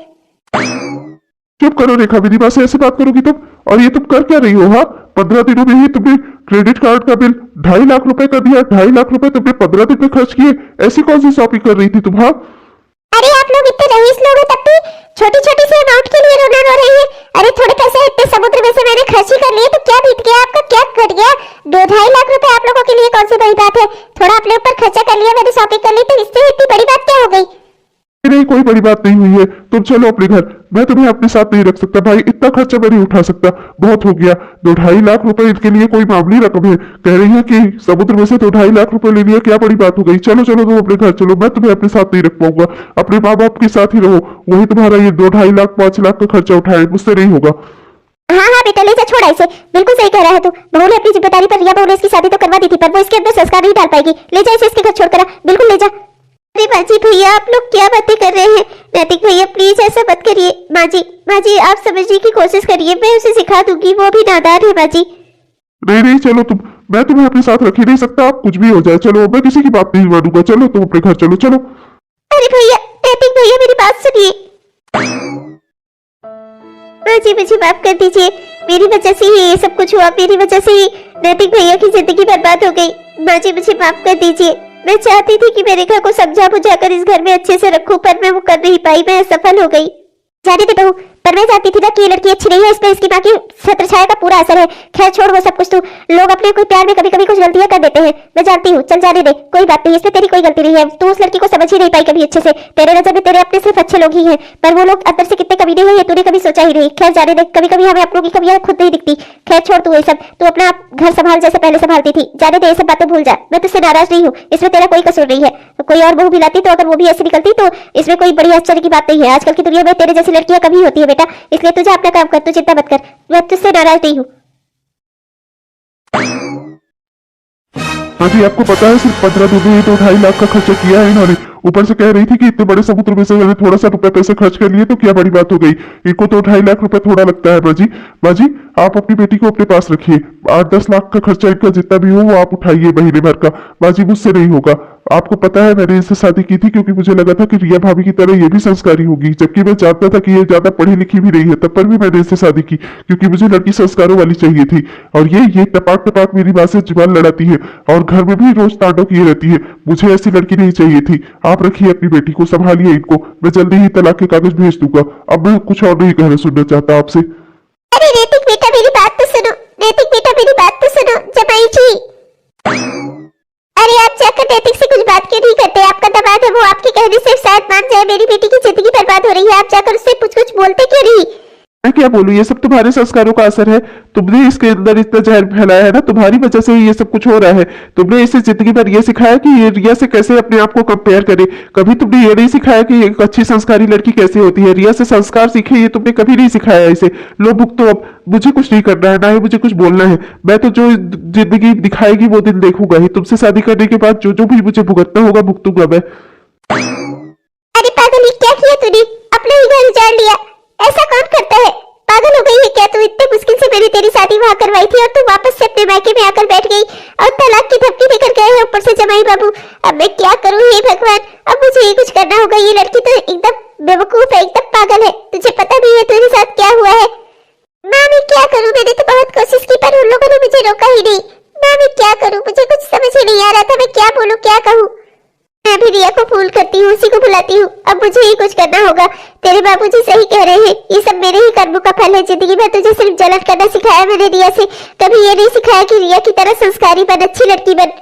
चुप करो रेखा, मेरी बात से ऐसे बात करोगी तुम? और ये तुम कर क्या रही हो? हाँ 15 दिनों में ही तुमने क्रेडिट कार्ड का बिल 2.5 लाख रुपए कर दिया। 2.5 लाख रुपए तुमने 15 दिन में खर्च किए, ऐसी कौन सी शॉपिंग कर रही थी तुम? हाँ अरे आप लोग इतने रईस लोग हैं तब भी छोटी छोटी सी अमाउंट के लिए रोना रो रहे हैं। अरे थोड़े पैसे इतने समुद्र में से मैंने खर्च ही कर लिए तो क्या बीत गया आपका, क्या घट गया? 2-2.5 लाख रुपए आप लोगों के लिए कौन सी बड़ी बात है? थोड़ा अपने ऊपर खर्चा कर लिया, मैंने शॉपिंग कर ली, तो इससे इतनी बड़ी बात क्या हो गई? नहीं कोई बड़ी बात नहीं हुई है, तुम चलो अपने घर, मैं तुम्हें अपने साथ नहीं रख सकता भाई, इतना खर्चा मैं नहीं उठा सकता, बहुत हो गया। 2-2.5 लाख रुपए इनके लिए कोई मामूली रकम है? कह रही है कि समुद्र में से 2-2.5 लाख रुपए ले लिया, क्या बड़ी बात हो गई? चलो चलो तुम अपने घर चलो, मैं तुम्हें अपने साथ नहीं रख पाऊंगा, अपने माँ बाप के साथ ही रहो, वही तुम्हारा ये 2-2.5 लाख 5 लाख का खर्चा उठाए, मुझसे नहीं होगा। हाँ हाँ बेटा ले जा, छोड़ा इसे, बिल्कुल सही कह रहा है तू। बहू ने अपनी जिम्मेदारी पर रिया बहू ने इसकी शादी तो करवा दी थी, पर वो इसके अंदर संस्कार नहीं डाल पाएगी। ले जा इसे इसके घर छोड़कर, बिल्कुल ले जा। अरे माँ जी भैया आप लोग क्या बातें कर रहे हैं? नैतिक भैया प्लीज ऐसा मत करिए। माँ जी आप समझने की कोशिश करिए, मैं उसे सिखा दूंगी, वो भी नादान है माँ जी। नहीं चलो तुम, मैं तुम्हें अपने साथ रख ही नहीं सकता, आप कुछ भी हो जाए, चलो मैं किसी की बात नहीं मानूंगा, चलो तुम अपने घर चलो चलो। अरे भैया नैतिक भैया मेरी बात सुनिए। माँ जी मुझे माफ कर दीजिए, मेरी वजह से ही ये सब कुछ हुआ, मेरी वजह से ही नैतिक भैया की जिंदगी बर्बाद हो गई। माँ जी मुझे माफ कर दीजिए, मैं चाहती थी कि मेरे घर को समझा बुझाकर इस घर में अच्छे से रखूं, पर मैं वो कर नहीं पाई, मैं असफल हो गई। जाने दे बहू, पर मैं जानती थी ना कि ये लड़की अच्छी नहीं है, इस पे इसकी माँ की छत्र छाया का पूरा असर है। खैर छोड़ वो सब कुछ, तू लोग अपने कोई प्यार में कभी कभी कुछ गलतियां कर देते हैं, मैं जानती हूँ, चल जाने दे, कोई बात नहीं, इसमें तेरी कोई गलती नहीं है। तू उस लड़की को समझ ही नहीं पाई कभी अच्छे से, तेरे नजर में तेरे अपने सिर्फ अच्छे लोग ही हैं, पर वो लोग अंदर से कितने कमीने हैं ये तूने कभी सोचा ही नहीं। खैर जाने दे, कभी कभी हमें अपनों की कमियां खुद नहीं दिखती। खैर छोड़ तू ये सब, तू अपना घर संभाल जैसे पहले संभालती थी, जाने दे, ये सब बातें भूल जा। मैं तुझसे नाराज नहीं हूँ, इसमें तेरा कोई कसूर नहीं है। कोई और बहू भी लाती तो अगर वो भी ऐसी निकलती तो इसमें कोई बड़ी आश्चर्य की बात नहीं है। आजकल की दुनिया में तेरे जैसी लड़कियां कभी होती है बेटा, इसलिए तुझे अपना काम कर, तू चिंता मत कर, मैं तुझसे नाराज नहीं हूँ। हाँ जी आपको पता है सिर्फ 15 दिन में 2.5 लाख का खर्चा किया है इन्होंने, ऊपर से कह रही थी कि इतने बड़े समुद्र में से मैंने थोड़ा सा रुपए पैसे खर्च कर लिए तो क्या बड़ी बात हो गई, इनको तो 2.5 लाख रुपए थोड़ा लगता है। बाजी आप अपनी बेटी को अपने पास रखिए, 8-10 लाख का खर्चा इनका जितना भी हो वो आप उठाइए महीने भर का। बाजी मुझसे नहीं होगा, आपको पता है मैंने इससे शादी की थी क्योंकि मुझे लगा था कि रिया भाभी की तरह ये भी संस्कारी होगी, जबकि मैं जानता था कि ये ज्यादा पढ़ी लिखी भी नहीं है, तब पर भी मैंने इससे शादी की क्योंकि मुझे लड़की संस्कारों वाली चाहिए थी। और ये टपाक टपाक मेरी बात से जुबान लड़ाती है और घर में भी रोज तांडव किए रहती है, मुझे ऐसी लड़की नहीं चाहिए थी। आप रखिए अपनी बेटी को, संभालिए इनको, मैं जल्दी ही तलाक के कागज भेज दूंगा। अब मैं कुछ और नहीं कहना सुनना चाहता आपसे। अरे नैतिक बेटा मेरी बात तो सुनो, नैतिक बेटा मेरी बात तो सुनो, जमाई जी। अरे आप जाकर नैतिक से कुछ बात क्यों नहीं करते? आपका दमाद है, वो आपके कहने से शायद मान जाए, मेरी बेटी की जिंदगी बर्बाद हो रही है, आप जाकर उससे कुछ बोलते क्यों नहीं? मैं क्या बोलूं, ये सब तुम्हारे संस्कारों का असर है, तुमने इसके अंदर इतना जहर फैलाया है ना, तुम्हारी वजह से ये सब कुछ हो रहा है। तुमने इसे जिंदगी भर ये सिखाया कि ये रिया से कैसे अपने आप को कंपेयर करे, कभी तुमने ये नहीं सिखाया कि एक अच्छी संस्कारी लड़की कैसे होती है। रिया से संस्कार सीखे, ये तुमने कभी नहीं सिखाया इसे। लो भुगतो, अब मुझे कुछ नहीं करना है, ना ही मुझे कुछ बोलना है, मैं तो जो जिंदगी दिखाएगी वो दिन देखूंगा ही। तुमसे शादी करने के बाद जो जो भी मुझे भुगतना होगा भुगतूंगा मैं। अरे पागल क्या किया तूने, अपना ही घर उजाड़ लिया, ऐसा कौन करता है? पागल हो गई है क्या तू? इतने मुश्किल से मैंने तेरी शादी वहां करवाई थी और तू वापस से अपने मायके में आकर बैठ गई और तलाक की धमकी देकर गए हैं ऊपर से जमाई बाबू। अब मैं क्या करूं हे भगवान, अब मुझे ये कुछ करना होगा। ये लड़की तो एकदम बेवकूफ है, एकदम पागल है, तुझे पता नहीं है तेरे साथ क्या हुआ है? माँ मैं क्या करूं, मैंने तो बहुत कोशिश की पर उन लोगों ने मुझे रोका ही नहीं। माँ मैं क्या करूं, मुझे कुछ समझ ही नहीं आ रहा था, मैं क्या बोलूं क्या कहूं। मैं भी रिया को फोन करती हूँ, उसी को बुलाती हूँ, अब मुझे ही कुछ करना होगा। तेरे बाबूजी सही कह रहे हैं, ये सब मेरे ही कर्मों का फल है। जिंदगी में तुझे सिर्फ जलन करना सिखाया मैंने रिया से, कभी ये नहीं सिखाया कि रिया की तरह संस्कारी बन, अच्छी लड़की बन।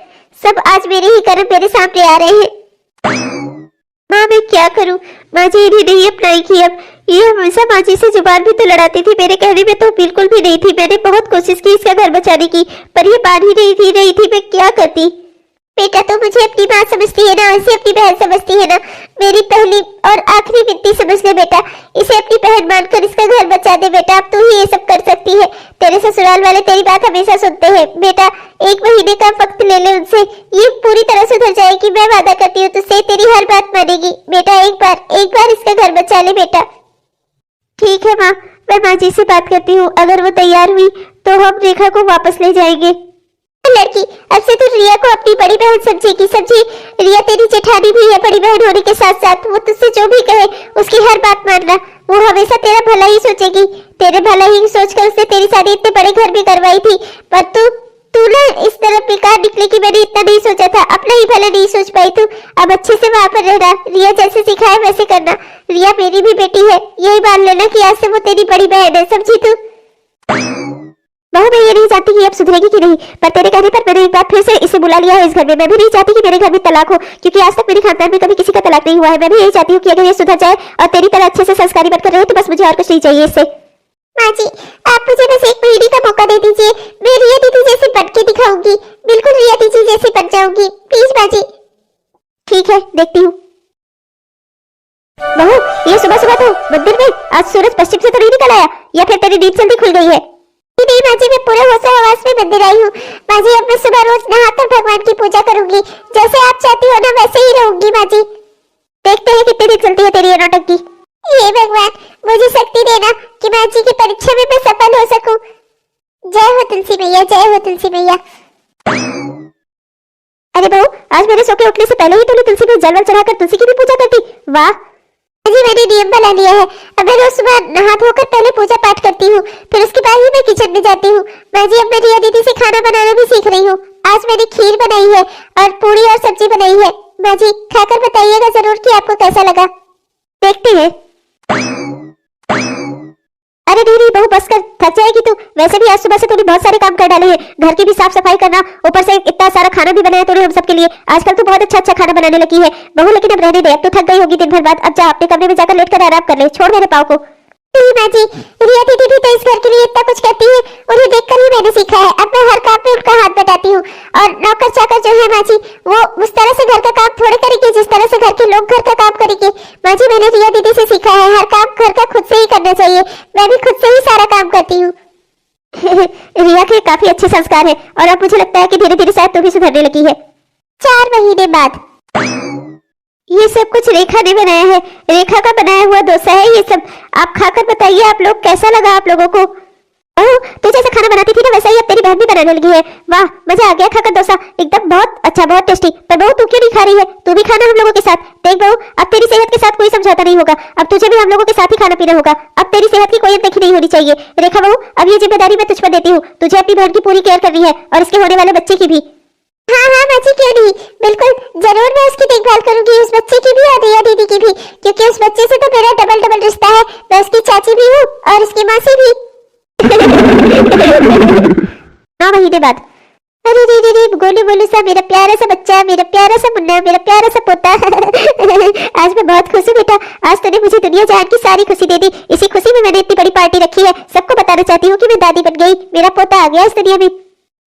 सब आज मेरे ही कर्म मेरे सामने आ रहे हैं। माँ मैं क्या करूँ, माँ जी इन्हें नहीं अपनाएगी अब। ये हमेशा माँ जी से जुबान भी तो लड़ाती थी, मेरे कहने में तो बिल्कुल भी नहीं थी। मैंने बहुत कोशिश की इसका घर बचाने की, पर ये मान ही नहीं थी। मैं क्या करती। बेटा तो मुझे अपनी माँ समझती है ना, इसे अपनी बहन समझती है ना। मेरी पहली और आखिरी विनती समझ ले बेटा, इसे अपनी बहन मानकर इसका घर बचा दे बेटा। अब तू ही ये सब कर सकती है। तेरे ससुराल वाले तेरी बात हमेशा सुनते हैं बेटा। 1 महीने का वक्त ले ले उनसे, ये पूरी तरह सुधर जाएगी। मैं वादा करती हूँ तुझसे, तेरी हर बात मानेगी बेटा। एक बार इसका घर बचा ले बेटा। ठीक है माँ, मैं माँ जी से बात करती हूँ। अगर वो तैयार हुई तो हम रेखा को वापस ले जाएंगे। लड़की, अब से तू रिया को अपनी बड़ी बहन समझेगी, समझी। रिया तेरी जेठानी भी है बड़ी बहन होने के साथ साथ। वो तुझसे जो भी कहे उसकी हर बात मानना। वो हमेशा तेरा भला ही सोचेगी। तेरे भला ही सोचकर उसने तेरी शादी इतने बड़े घर में करवाई थी, पर तू ना इस तरह बेकार निकली कि मैंने इतना नहीं सोचा था। अपना ही भला नहीं सोच पाई तू। अब अच्छे से वहां पर रहना, रिया जैसे सिखाए वैसे करना। रिया मेरी भी बेटी है, यही मान लेना कि आज से वो तेरी बड़ी बहन है, समझी तू। बहू मैं ये नहीं चाहती कि अब सुधरेगी कि नहीं, पर तेरे कहने पर मैंने एक बार फिर से इसे बुला लिया है इस घर में। मैं भी नहीं चाहती कि मेरे घर में तलाक हो, क्योंकि आज तक मेरे खानदान में कभी किसी का तलाक नहीं हुआ है। मैं भी यही चाहती हूँ कि अगर ये सुधर जाए और तेरी तरह अच्छे से संस्कारी बनकर रहे, तो बस मुझे और कुछ नहीं चाहिए इससे। माँ जी, आप मुझे बस 1 महीने का मौका दे दीजिए। मैं रिया दीदी जैसी बन के दिखाऊंगी, बिल्कुल रिया दीदी जैसी बन जाऊंगी। प्लीज माँ जी। ठीक है, देखती हूँ। बहू, ये सुबह सुबह तो मंदिर में आज सूरज पश्चिम से तो नहीं निकल आया, या फिर तेरी नींद जल्दी खुल गई है? नहीं माँ जी, मैं पूरे होश-ए-हवास में मंदिर आई हूँ। माँ जी, अब मैं सुबह रोज नहाकर भगवान की पूजा करूंगी। जैसे आप चाहती हो ना वैसे ही रहूंगी माँ जी। देखते हैं कितनी दिन चलती है तेरी ये नौटंकी। ये भगवान, मुझे शक्ति देना कि माँ जी की परीक्षा में मैं सफल हो सकूं। जय हो तुलसी मैया, जय हो तुलसी मैया। अरे बहू, आज मेरे सो के उठने से पहले ही तूने तुलसी में जल चढ़ाकर तुलसी की भी पूजा कर दी। वाह जी, मैंने नियम बना लिया है। अब मैं रोज सुबह नहा धोकर पहले पूजा पाठ करती हूँ, फिर उसके बाद ही मैं किचन में जाती हूँ। माँ जी, अब मैं रिया दीदी से खाना बनाना भी सीख रही हूँ। आज मैंने खीर बनाई है और पूरी और सब्जी बनाई है। माँ जी, खाकर बताइएगा जरूर कि आपको कैसा लगा। देखते हैं। अरे नहीं बहू, बस कर, थक जाएगी तू। वैसे भी आज सुबह से तूने बहुत सारे काम कर डाले हैं, घर की भी साफ सफाई करना, ऊपर से इतना सारा खाना भी बनाया तूने हम सबके लिए। आजकल तू बहुत अच्छा खाना बनाने लगी है बहू। लेकिन अब रहने दे, अब तो थक गई होगी दिन भर बाद। अब जा अपने कमरे में जाकर लेट कर आराम कर ले, छोड़ मेरे पाँव को। माँ जी, रिया दीदी भी तो इस घर के लिए इतना कुछ करती है, उन्हें देखकर ही मैंने सीखा है। अब मैं हर काम में उनका हाथ बटाती हूँ। और नौकर चाकर जो है माँ जी, वो उस तरह से घर का काम थोड़े करेंगे जिस तरह से घर के लोग घर का काम करेंगे। माँ जी, मैंने रिया दीदी से सीखा है, हर काम घर का खुद से ही करना चाहिए। मैं भी खुद से ही सारा काम करती हूँ। रिया के काफी अच्छे संस्कार है, और अब मुझे लगता है कि धीरे धीरे शायद तू भी सुधरने लगी है। 4 महीने बाद ये सब कुछ रेखा ने बनाया है, रेखा का बनाया हुआ डोसा है ये सब। आप खाकर बताइए आप लोग, कैसा लगा आप लोगों को? ओह, तू जैसे खाना बनाती थी ना वैसा ही अब तेरी बहन भी बनाने लगी है। वाह, मजा आ गया खाकर डोसा, एकदम बहुत अच्छा, बहुत टेस्टी। पर बहू तू क्यों नहीं खा रही है? तू भी खाना हम लोगों के साथ। देख बहू, अब तेरी सेहत के साथ कोई समझौता नहीं होगा। अब तुझे भी हम लोगों के साथ ही खाना पीना होगा। अब तेरी सेहत की कोई अनदेखी नहीं होनी चाहिए। रेखा बहू, अब ये जिम्मेदारी मैं तुझ पर देती हूँ। तुझे अपनी बहन की पूरी केयर करनी है, और इसके होने वाले बच्चे की भी। हाँ हाँ माँ जी, क्यों नहीं, बिल्कुल जरूर मैं उसकी देखभाल करूंगी, उस बच्चे की भी और रिया दीदी की भी, क्योंकि उस बच्चे से तो मेरा डबल रिश्ता है। मैं उसकी चाची भी हूँ और उसकी मासी भी। 9 महीने बाद। अरे रे गोलू बोलू सा मेरा प्यारा सा बच्चा, मेरा प्यारा सा मुन्ना, मेरा प्यारा सा पोता। आज मैं बहुत खुश हूँ बेटा, आज तूने मुझे दुनिया जान की सारी खुशी दे दी। इसी खुशी में मैंने इतनी बड़ी पार्टी रखी है। सबको बताना चाहती हूँ कि मैं दादी बन गई, मेरा पोता आ गया इस दुनिया में।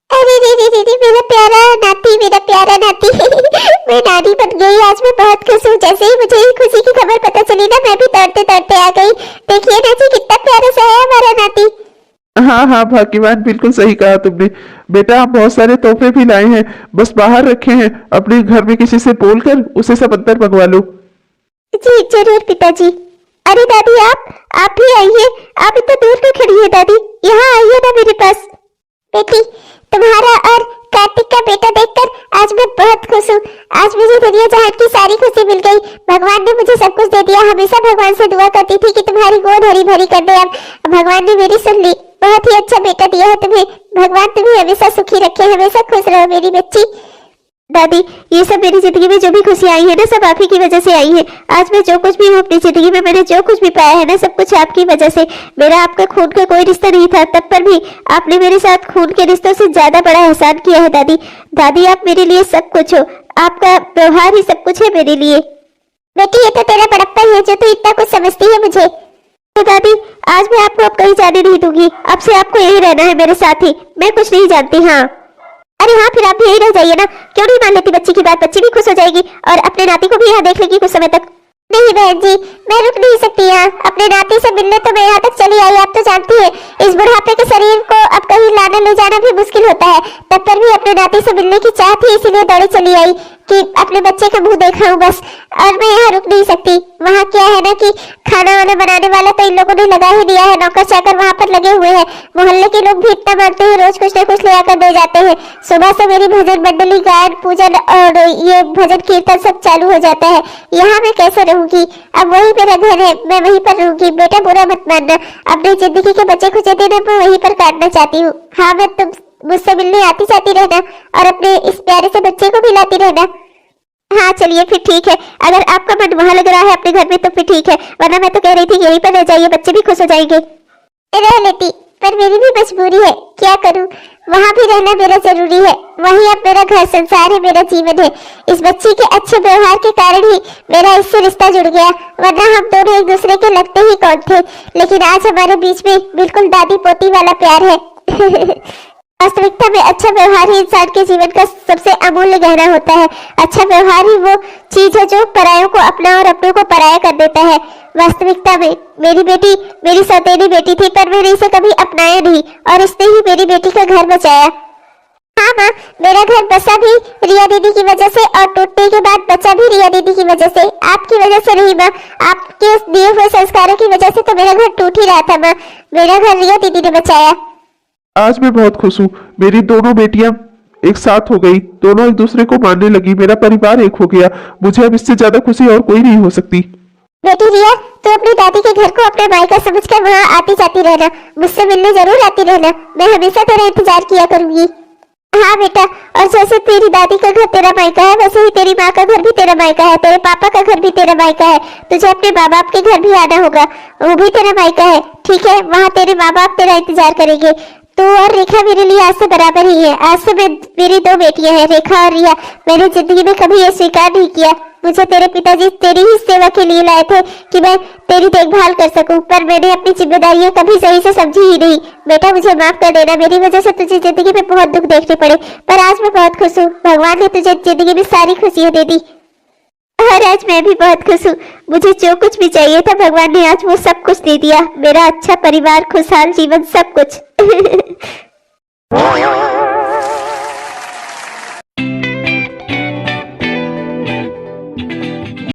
अरे रे मेरा प्यारा नाती, मेरा प्यारा नाती। मैं नानी बन गई, आज मैं बहुत खुश हूँ। जैसे ही मुझे खुशी की खबर पता चली ना, मैं भी दौड़ते दौड़ते आ गई। देखिए ना जी, कितना प्यारा सा है हमारा नाती। हाँ हाँ भाग्यवान, बिल्कुल सही कहा तुमने बेटा। हम बहुत सारे तोहफे भी लाए हैं, बस बाहर रखे हैं। अपने घर में किसी से बोलकर उसे सब अंदर मंगवा लो। जी जरूर पिताजी। अरे दादी, आप भी आइए। आप इतना दूर क्यों खड़ी है दादी? यहाँ आइए ना मेरे पास। बेटी, तुम्हारा और कार्तिक का बेटा देखकर आज मैं बहुत खुश हूँ। आज मुझे दुनिया जहान की सारी खुशी मिल गई। भगवान ने मुझे सब कुछ दे दिया। हमेशा भगवान से दुआ करती थी कि तुम्हारी गोद हरी भरी कर दे, अब भगवान ने मेरी सुन ली। बहुत ही अच्छा बेटा दिया है तुम्हें। भगवान तुम्हें हमेशा सुखी रखे, हमेशा खुश रहो मेरी बच्ची। दादी, ये सब मेरी जिंदगी में जो भी खुशी आई है ना, सब आप ही की वजह से आई है। आज मैं जो कुछ भी हूँ अपनी जिंदगी में, मैंने जो कुछ भी पाया है ना, सब कुछ आपकी वजह से। मेरा आपका खून का कोई रिश्ता नहीं था, तब पर भी आपने मेरे साथ खून के रिश्तों से ज्यादा बड़ा एहसान किया है दादी। दादी, आप मेरे लिए सब कुछ हो, आपका व्यवहार ही सब कुछ है मेरे लिए। बेटी ये तो तेरा बड़प्पन है जो तू इतना कुछ समझती है मुझे। तो दादी आज मैं आपको अब कहीं जाने नहीं दूंगी, अब से आपको यही रहना है मेरे साथ ही, मैं कुछ नहीं जानती। हाँ अरे हाँ फिर आप भी यही रह जाइए ना, क्यों नहीं मान लेती बच्ची की बात, बच्ची भी खुश हो जाएगी और अपने नाती को भी यहाँ देख लेगी कुछ समय तक। नहीं बहन जी मैं रुक नहीं सकती यहाँ, अपने नाती से मिलने तो मैं यहाँ तक चली आई, आप तो जानती है इस बुढ़ापे के शरीर को अब कहीं लाने ले जाना भी मुश्किल होता है, तब पर भी अपने नाती से मिलने की चाह थी इसीलिए दौड़ी चली आई कि अपने बच्चे का मुंह देखा हूँ बस, और मैं यहाँ रुक नहीं सकती। वहाँ क्या है ना कि खाना वाना बनाने वाला तो इन लोगों ने लगा ही दिया है, नौकर चाकर वहाँ पर लगे हुए हैं, मोहल्ले के लोग भी इतना मानते हैं, रोज कुछ न कुछ ले आकर दे जाते हैं। सुबह से मेरी भजन मंडली गायन पूजन और ये भजन कीर्तन सब चालू हो जाता है। यहाँ मैं कैसे रहूंगी, अब वही मेरा घर है, मैं वहीं पर रहूंगी। बेटा बुरा मत मानना, अपनी जिंदगी के बचे खुचे दिन मैं वहीं पर काटना चाहती हूँ। हाँ मैं तुम मुझसे मिलने आती जाती रहना और अपने इस प्यारे से बच्चे को भी लाती रहना। हाँ चलिए फिर ठीक है, अगर आपका मन वहाँ लग रहा है अपने घर में तो फिर ठीक है, वरना मैं तो कह रही थी यहीं पर रह जाइए, बच्चे भी खुश हो जाएंगे। रह लेती पर मेरी भी मजबूरी है, क्या करूँ, वहाँ भी रहना मेरा जरूरी है, वही अब मेरा घर संसार है, मेरा जीवन है। इस बच्ची के अच्छे व्यवहार के कारण ही मेरा इससे रिश्ता जुड़ गया, वरना हम दोनों एक दूसरे के लगते ही कौन थे। लेकिन आज हमारे बीच में बिल्कुल दादी पोती वाला प्यार है। वास्तविकता में अच्छा व्यवहार ही इंसान के जीवन का सबसे अमूल्य गहना होता है। अच्छा व्यवहार ही वो चीज है जो परायों को अपना और अपनों को पराया कर देता है। वास्तविकता में मेरी बेटी मेरी सौतेली बेटी थी, पर मैंने इसे कभी अपनाया नहीं और इसने ही मेरी बेटी का घर बचाया। हाँ माँ मेरा घर बसा भी रिया दीदी की वजह से और टूटने के बाद बचा भी रिया दीदी की वजह से, आपकी वजह से नहीं माँ, आपके दिए हुए संस्कारों की वजह से तो मेरा घर टूट ही रहा था माँ, मेरा घर रिया दीदी ने बचाया। आज मैं बहुत खुश हूँ, मेरी दोनों बेटियां एक साथ हो गई, दोनों एक दूसरे को मानने लगी, मेरा परिवार एक हो गया। मुझे अब इससे ज्यादा खुशी और कोई नहीं हो सकती। बेटी रिया तो अपनी दादी के घर को अपने मायका समझकर वहाँ आती जाती रहना, मुझसे मिलने जरूर आती रहना, मैं हमेशा तेरा इंतजार किया करूंगी। हाँ बेटा, और जैसे तेरी दादी का घर तेरा मायका है वैसे ही तेरी माँ का घर भी तेरा मायका है, तेरे पापा का घर भी तेरा मायका है, तुझे अपने माँ बाप के घर भी आना होगा, वो भी तेरा मायका है, ठीक है, वहाँ तेरे माँ बाप तेरा इंतजार करेंगे। तू और रेखा मेरे लिए आज से बराबर ही है, आज से मेरी दो बेटियां हैं, रेखा और रिया। मैंने जिंदगी में कभी ये स्वीकार नहीं किया, मुझे तेरे पिताजी तेरी ही सेवा के लिए लाए थे कि मैं तेरी देखभाल कर सकूं, पर मैंने अपनी जिम्मेदारियां कभी सही से समझी ही नहीं। बेटा मुझे माफ कर देना, मेरी वजह से तुझे जिंदगी में बहुत दुख देखने पड़े, पर आज मैं बहुत खुश हूँ, भगवान ने तुझे जिंदगी में सारी खुशियां दे दी और आज मैं भी बहुत खुश हूँ। मुझे जो कुछ भी चाहिए था भगवान ने आज वो सब कुछ दे दिया, मेरा अच्छा परिवार, खुशहाल जीवन, सब कुछ।